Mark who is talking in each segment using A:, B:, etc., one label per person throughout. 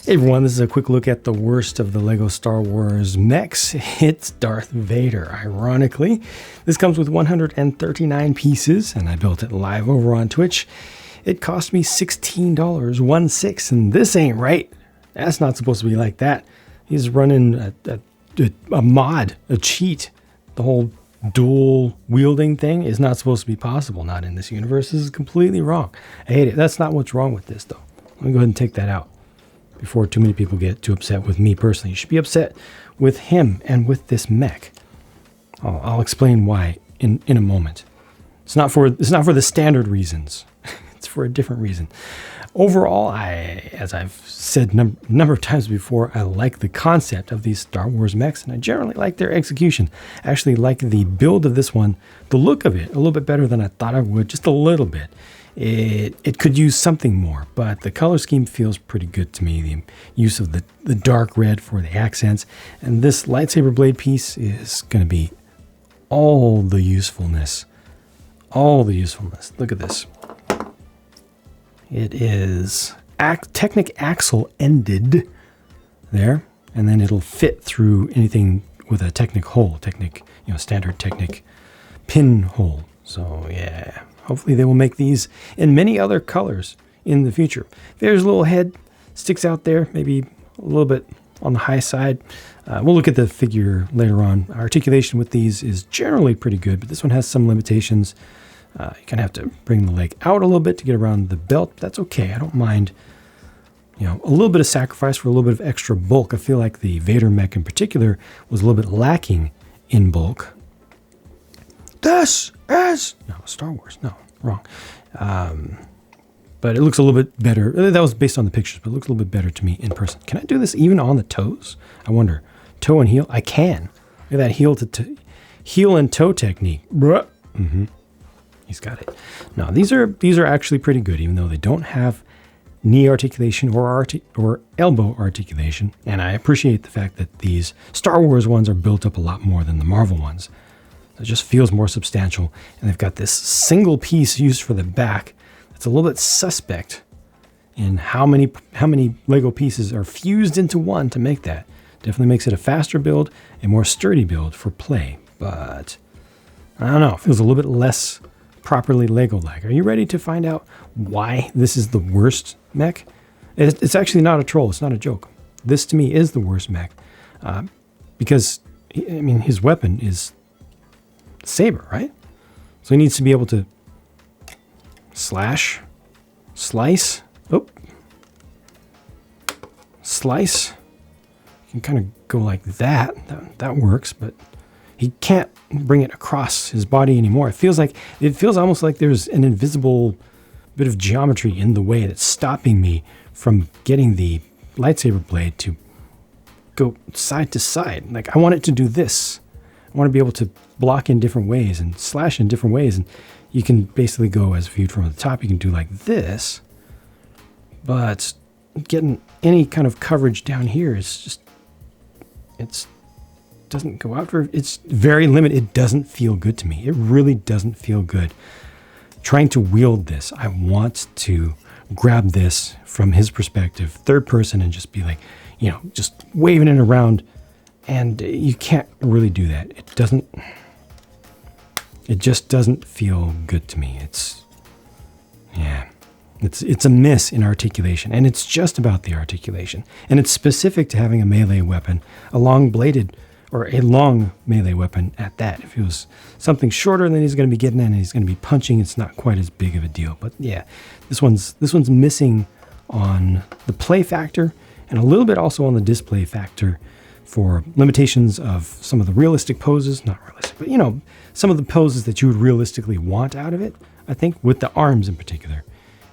A: Hey everyone, this is a quick look at the worst of the LEGO Star Wars mechs. It's Darth Vader, ironically. This comes with 139 pieces, and I built it live over on Twitch. It cost me $16, 1/6, and this ain't right. That's not supposed to be like that. He's running a mod, a cheat. The whole dual wielding thing is not supposed to be possible, not in this universe. This is completely wrong. I hate it. That's not what's wrong with this, though. Let me go ahead and take that out before too many people get too upset with me personally. You should be upset with him and with this mech. I'll explain why in a moment. It's not for the standard reasons. It's for a different reason. Overall, as I've said a number of times before, I like the concept of these Star Wars mechs, and I generally like their execution. I actually like the build of this one, the look of it, a little bit better than I thought I would, just a little bit. It could use something more, but the color scheme feels pretty good to me. The use of the dark red for the accents, and this lightsaber blade piece is going to be all the usefulness. All the usefulness. Look at this. It is Technic axle ended there, and then it'll fit through anything with a Technic hole, standard Technic pin hole. So yeah. Hopefully they will make these in many other colors in the future. There's a little head sticks out there, maybe a little bit on the high side. We'll look at the figure later on. Articulation with these is generally pretty good, but this one has some limitations. You kind of have to bring the leg out a little bit to get around the belt. But that's okay. I don't mind, a little bit of sacrifice for a little bit of extra bulk. I feel like the Vader mech in particular was a little bit lacking in bulk. This is Star Wars. No, wrong. But it looks a little bit better. That was based on the pictures, but it looks a little bit better to me in person. Can I do this even on the toes? I wonder. Toe and heel? I can. Look at that heel and toe technique. Mm-hmm. He's got it. Now these are actually pretty good, even though they don't have knee articulation or elbow articulation. And I appreciate the fact that these Star Wars ones are built up a lot more than the Marvel ones. It just feels more substantial. And they've got this single piece used for the back. It's a little bit suspect in how many Lego pieces are fused into one to make that. Definitely makes it a faster build, a more sturdy build for play. But I don't know, it feels a little bit less properly Lego-like. Are you ready to find out why this is the worst mech? It's actually not a troll. It's not a joke. This to me is the worst mech because his weapon is saber, right? So he needs to be able to slice. Slice. You can kind of go like that. That works, but he can't bring it across his body anymore. It feels almost like there's an invisible bit of geometry in the way that's stopping me from getting the lightsaber blade to go side to side. Like I want it to do this. I want to be able to block in different ways and slash in different ways. And you can basically go, as viewed from the top, you can do like this. But getting any kind of coverage down here is just, doesn't go out for, it's very limited. It doesn't feel good to me. It really doesn't feel good. Trying to wield this, I want to grab this from his perspective, third person, and just be like, just waving it around. And you can't really do that. It just doesn't feel good to me. It's a miss in articulation, and it's just about the articulation. And it's specific to having a melee weapon, a long melee weapon at that. If it was something shorter, then he's going to be getting in and he's going to be punching. It's not quite as big of a deal. But yeah, this one's missing on the play factor and a little bit also on the display factor, for limitations of some of the realistic poses, not realistic, but some of the poses that you would realistically want out of it, I think, with the arms in particular.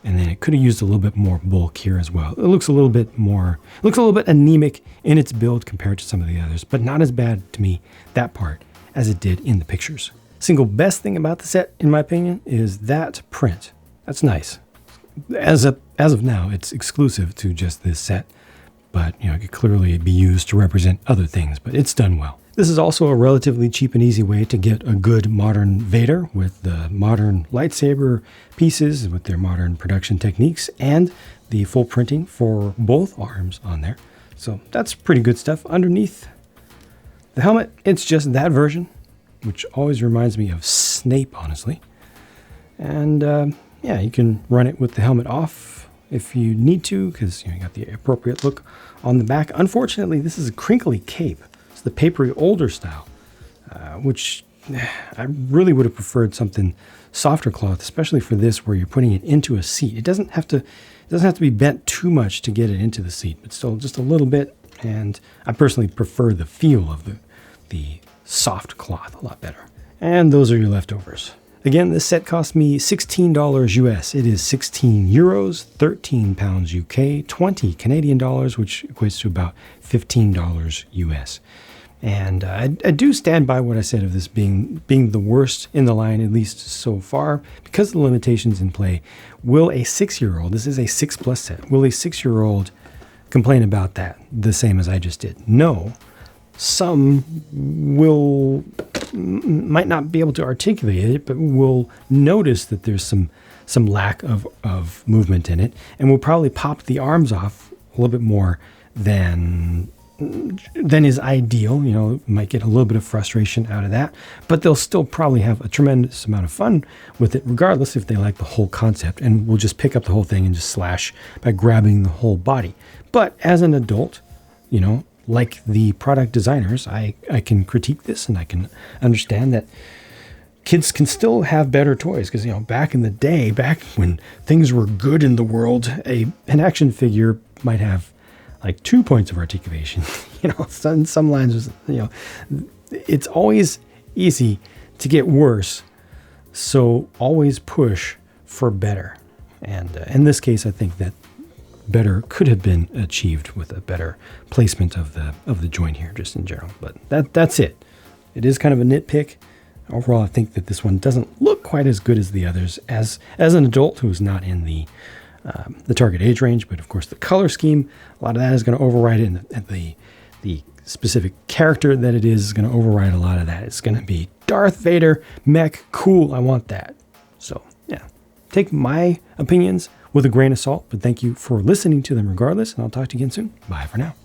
A: And then it could have used a little bit more bulk here as well. It looks a little bit anemic in its build compared to some of the others, but not as bad to me, that part, as it did in the pictures. Single best thing about the set, in my opinion, is that print. That's nice. As of now, it's exclusive to just this set. But it could clearly be used to represent other things, but it's done well. This is also a relatively cheap and easy way to get a good modern Vader with the modern lightsaber pieces with their modern production techniques and the full printing for both arms on there. So that's pretty good stuff. Underneath the helmet, it's just that version, which always reminds me of Snape, honestly. And yeah, you can run it with the helmet off if you need to, because you got the appropriate look on the back. Unfortunately, this is a crinkly cape. It's the papery older style, which I really would have preferred something softer cloth, especially for this where you're putting it into a seat. It doesn't have to be bent too much to get it into the seat, but still just a little bit. And I personally prefer the feel of the soft cloth a lot better. And those are your leftovers. Again, this set cost me $16 US. It is 16 euros, 13 pounds UK, 20 Canadian dollars, which equates to about $15 US. And I do stand by what I said of this being the worst in the line, at least so far, because of the limitations in play. Will a 6-year-old, this is a 6+ set, will a 6-year-old complain about that the same as I just did? No. Some might not be able to articulate it, but will notice that there's some lack of movement in it, and will probably pop the arms off a little bit more than is ideal. You know, might get a little bit of frustration out of that, but they'll still probably have a tremendous amount of fun with it, regardless if they like the whole concept, and will just pick up the whole thing and just slash by grabbing the whole body. But as an adult, you know, like the product designers, I can critique this, and I can understand that kids can still have better toys, because, you know, back in the day, back when things were good in the world, an action figure might have like 2 points of articulation. You know, some lines, you know, it's always easy to get worse, so always push for better. And in this case, I think that better could have been achieved with a better placement of the joint here, just in general. But that's it. It is kind of a nitpick. Overall, I think that this one doesn't look quite as good as the others as an adult who's not in the target age range. But of course, the color scheme, a lot of that is going to override it, and the specific character that it is going to override a lot of that. It's going to be Darth Vader, Mech, cool, I want that. So yeah, take my opinions with a grain of salt, but thank you for listening to them regardless, and I'll talk to you again soon. Bye for now.